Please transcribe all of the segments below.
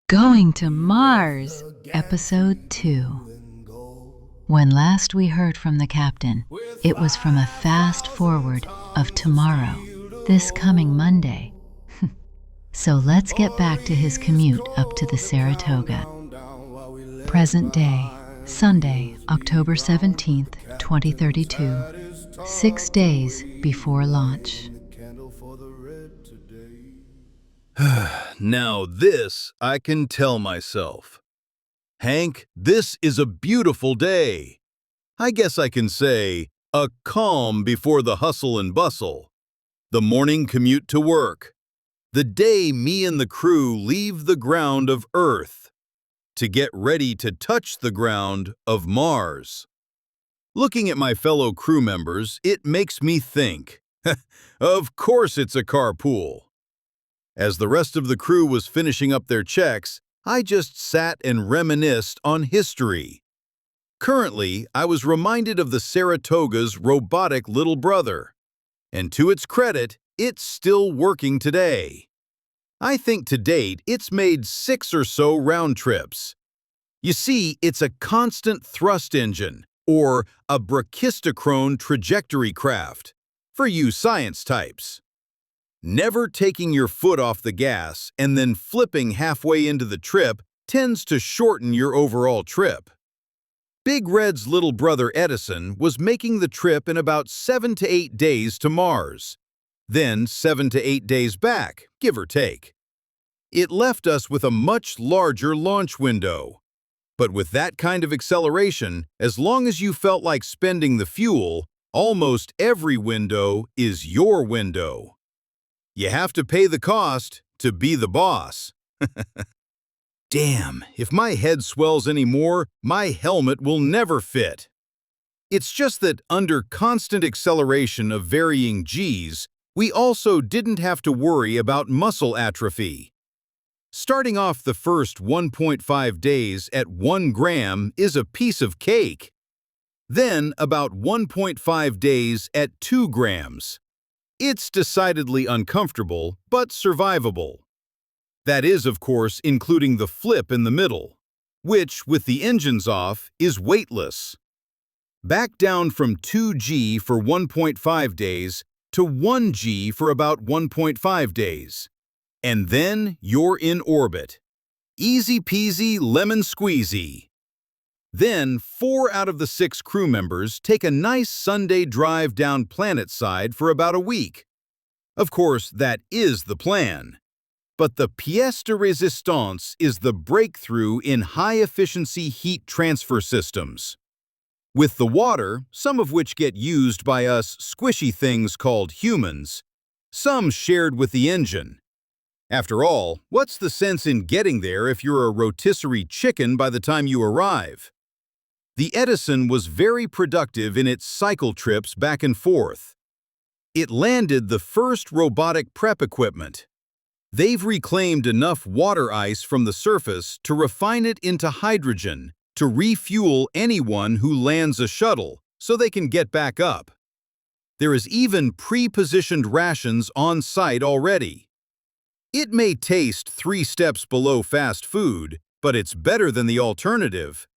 Going to Mars, Episode 2. When last we heard from the captain, it was from a fast forward of tomorrow, this coming Monday. So let's get back to his commute up to the Saratoga. Present day, Sunday, October 17th, 2032, 6 days before launch. Now this I can tell myself. Hank, this is a beautiful day. I guess I can say, a calm before the hustle and bustle. The morning commute to work. The day me and the crew leave the ground of Earth to get ready to touch the ground of Mars. Looking at my fellow crew members, it makes me think. Of course it's a carpool. As the rest of the crew was finishing up their checks, I just sat and reminisced on history. Currently, I was reminded of the Saratoga's robotic little brother. And to its credit, it's still working today. I think to date, it's made 6 or so round trips. You see, it's a constant thrust engine, or a brachistochrone trajectory craft, for you science types. Never taking your foot off the gas and then flipping halfway into the trip tends to shorten your overall trip. Big Red's little brother Edison was making the trip in about 7 to 8 days to Mars, then 7 to 8 days back, give or take. It left us with a much larger launch window. But with that kind of acceleration, as long as you felt like spending the fuel, almost every window is your window. You have to pay the cost to be the boss. Damn, if my head swells anymore, my helmet will never fit. It's just that under constant acceleration of varying Gs, we also didn't have to worry about muscle atrophy. Starting off the first 1.5 days at 1 gram is a piece of cake. Then about 1.5 days at 2 grams. It's decidedly uncomfortable, but survivable. That is, of course, including the flip in the middle, which, with the engines off, is weightless. Back down from 2G for 1.5 days to 1G for about 1.5 days. And then you're in orbit. Easy peasy lemon squeezy. Then 4 out of the 6 crew members take a nice Sunday drive down planetside for about a week. Of course, that is the plan. But the pièce de résistance is the breakthrough in high-efficiency heat transfer systems. With the water, some of which get used by us squishy things called humans, some shared with the engine. After all, what's the sense in getting there if you're a rotisserie chicken by the time you arrive? The Edison was very productive in its cycle trips back and forth. It landed the first robotic prep equipment. They've reclaimed enough water ice from the surface to refine it into hydrogen to refuel anyone who lands a shuttle so they can get back up. There is even pre-positioned rations on site already. It may taste 3 steps below fast food, but it's better than the alternative.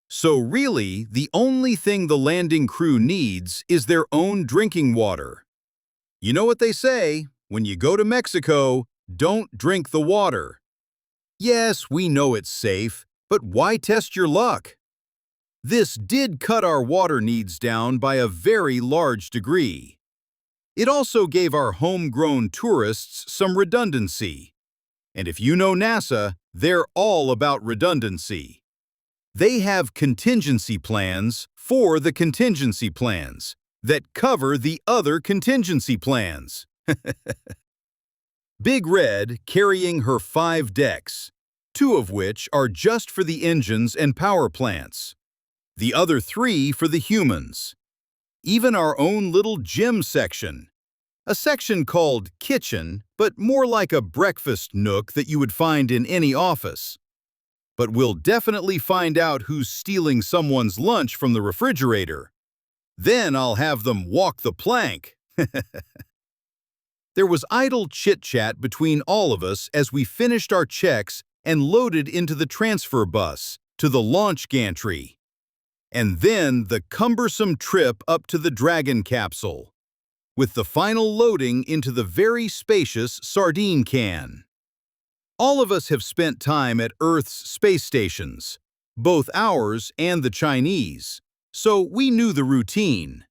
So really, the only thing the landing crew needs is their own drinking water. You know what they say, when you go to Mexico, don't drink the water. Yes, we know it's safe, but why test your luck? This did cut our water needs down by a very large degree. It also gave our homegrown tourists some redundancy. And if you know NASA, they're all about redundancy. They have contingency plans for the contingency plans that cover the other contingency plans. Big Red carrying her 5 decks, 2 of which are just for the engines and power plants. The other 3 for the humans. Even our own little gym section. A section called kitchen, but more like a breakfast nook that you would find in any office. But we'll definitely find out who's stealing someone's lunch from the refrigerator. Then I'll have them walk the plank. There was idle chit-chat between all of us as we finished our checks and loaded into the transfer bus to the launch gantry. And then the cumbersome trip up to the Dragon capsule, with the final loading into the very spacious sardine can. All of us have spent time at Earth's space stations, both ours and the Chinese, so we knew the routine.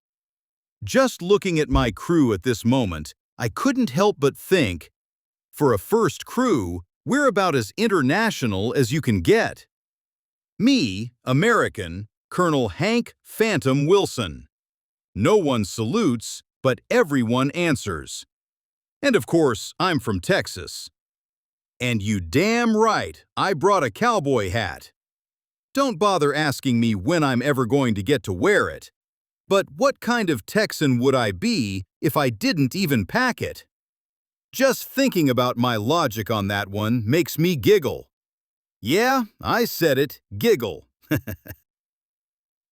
Just looking at my crew at this moment, I couldn't help but think, for a first crew, we're about as international as you can get. Me, American, Colonel Hank Phantom Wilson. No one salutes, but everyone answers. And of course, I'm from Texas. And you damn right, I brought a cowboy hat. Don't bother asking me when I'm ever going to get to wear it. But what kind of Texan would I be if I didn't even pack it? Just thinking about my logic on that one makes me giggle. Yeah, I said it, giggle.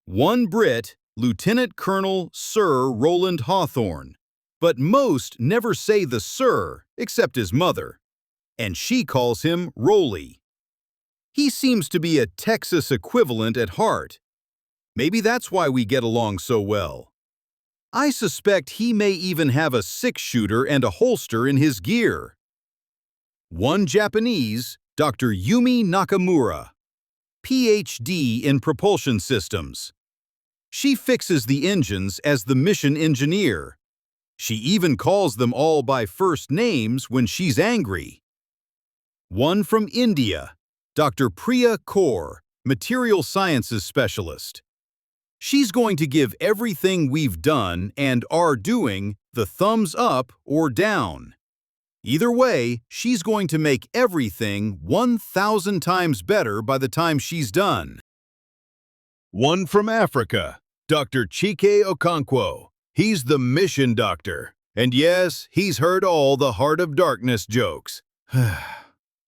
One Brit, Lieutenant Colonel Sir Roland Hawthorne. But most never say the Sir, except his mother. And she calls him Rolly. He seems to be a Texas equivalent at heart. Maybe that's why we get along so well. I suspect he may even have a six-shooter and a holster in his gear. One Japanese, Dr. Yumi Nakamura, Ph.D. in propulsion systems. She fixes the engines as the mission engineer. She even calls them all by first names when she's angry. One from India, Dr. Priya Kaur, material sciences specialist. She's going to give everything we've done and are doing the thumbs up or down. Either way, she's going to make everything 1,000 times better by the time she's done. One from Africa, Dr. Chike Okonkwo. He's the mission doctor. And yes, he's heard all the Heart of Darkness jokes.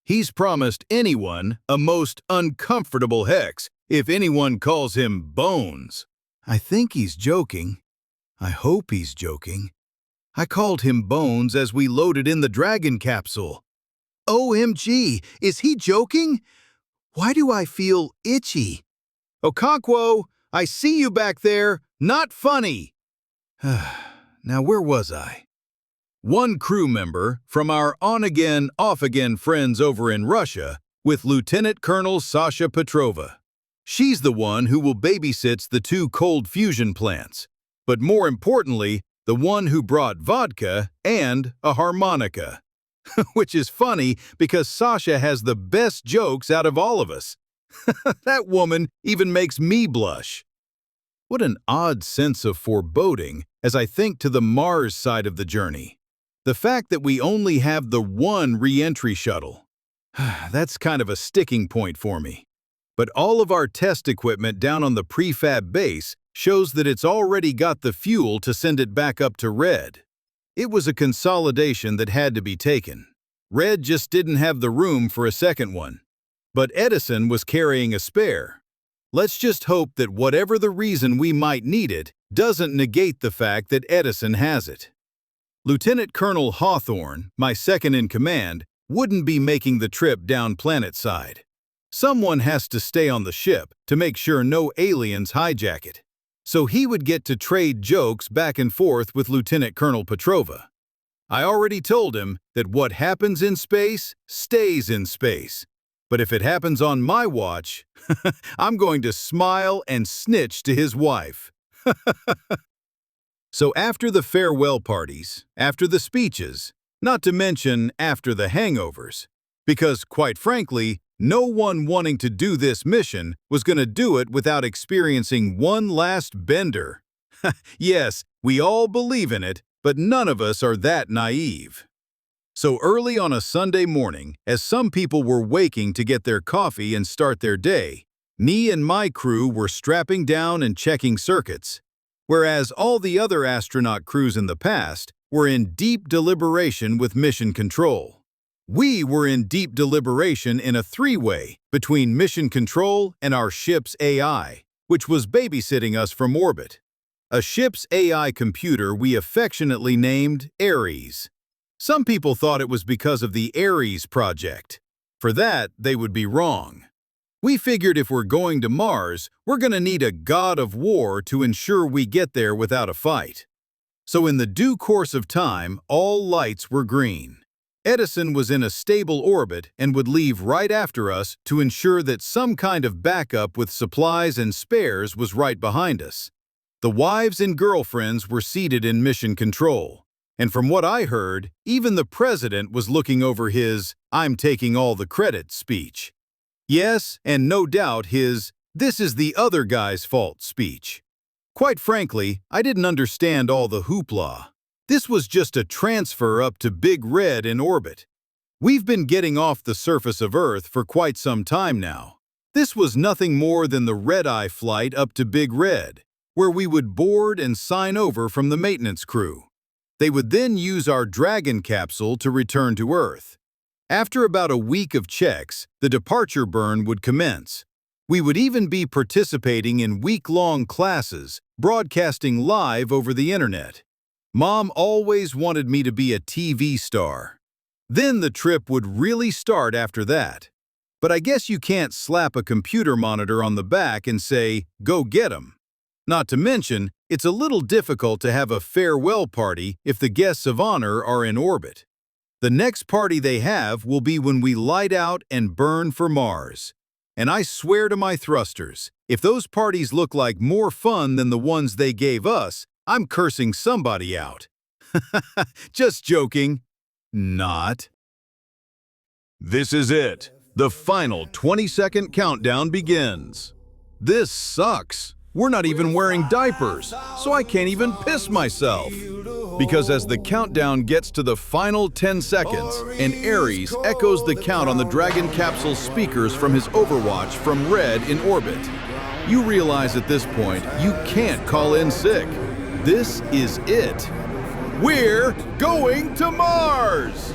He's promised anyone a most uncomfortable hex if anyone calls him Bones. I think he's joking. I hope he's joking. I called him Bones as we loaded in the Dragon capsule. OMG, is he joking? Why do I feel itchy? Okonkwo, I see you back there. Not funny. Now where was I? One crew member from our on-again, off-again friends over in Russia with Lieutenant Colonel Sasha Petrova. She's the one who will babysit the two cold fusion plants, but more importantly, the one who brought vodka and a harmonica. Which is funny because Sasha has the best jokes out of all of us. That woman even makes me blush. What an odd sense of foreboding as I think to the Mars side of the journey. The fact that we only have the one re-entry shuttle. That's kind of a sticking point for me. But all of our test equipment down on the prefab base shows that it's already got the fuel to send it back up to Red. It was a consolidation that had to be taken. Red just didn't have the room for a second one. But Edison was carrying a spare. Let's just hope that whatever the reason we might need it doesn't negate the fact that Edison has it. Lieutenant Colonel Hawthorne, my second in command, wouldn't be making the trip down planetside. Someone has to stay on the ship to make sure no aliens hijack it. So he would get to trade jokes back and forth with Lieutenant Colonel Petrova. I already told him that what happens in space stays in space. But if it happens on my watch, I'm going to smile and snitch to his wife. So after the farewell parties, after the speeches, not to mention after the hangovers, because quite frankly, no one wanting to do this mission was going to do it without experiencing one last bender. Yes, we all believe in it, but none of us are that naive. So early on a Sunday morning, as some people were waking to get their coffee and start their day, me and my crew were strapping down and checking circuits, whereas all the other astronaut crews in the past were in deep deliberation with mission control. We were in deep deliberation in a three-way between mission control and our ship's AI, which was babysitting us from orbit. A ship's AI computer we affectionately named Aries. Some people thought it was because of the Aries project. For that, they would be wrong. We figured if we're going to Mars, we're gonna need a god of war to ensure we get there without a fight. So in the due course of time, all lights were green. Edison was in a stable orbit and would leave right after us to ensure that some kind of backup with supplies and spares was right behind us. The wives and girlfriends were seated in mission control. And from what I heard, even the president was looking over his "I'm taking all the credit" speech. Yes, and no doubt his "this is the other guy's fault" speech. Quite frankly, I didn't understand all the hoopla. This was just a transfer up to Big Red in orbit. We've been getting off the surface of Earth for quite some time now. This was nothing more than the red-eye flight up to Big Red, where we would board and sign over from the maintenance crew. They would then use our Dragon capsule to return to Earth. After about a week of checks, the departure burn would commence. We would even be participating in week-long classes, broadcasting live over the internet. Mom always wanted me to be a TV star. Then the trip would really start after that. But I guess you can't slap a computer monitor on the back and say, "Go get 'em." Not to mention, it's a little difficult to have a farewell party if the guests of honor are in orbit. The next party they have will be when we light out and burn for Mars. And I swear to my thrusters, if those parties look like more fun than the ones they gave us, I'm cursing somebody out. Just joking. Not. This is it. The final 20-second countdown begins. This sucks. We're not even wearing diapers, so I can't even piss myself. Because as the countdown gets to the final 10 seconds, and Aries echoes the count on the Dragon capsule speakers from his overwatch from Red in orbit, you realize at this point you can't call in sick. This is it. We're going to Mars!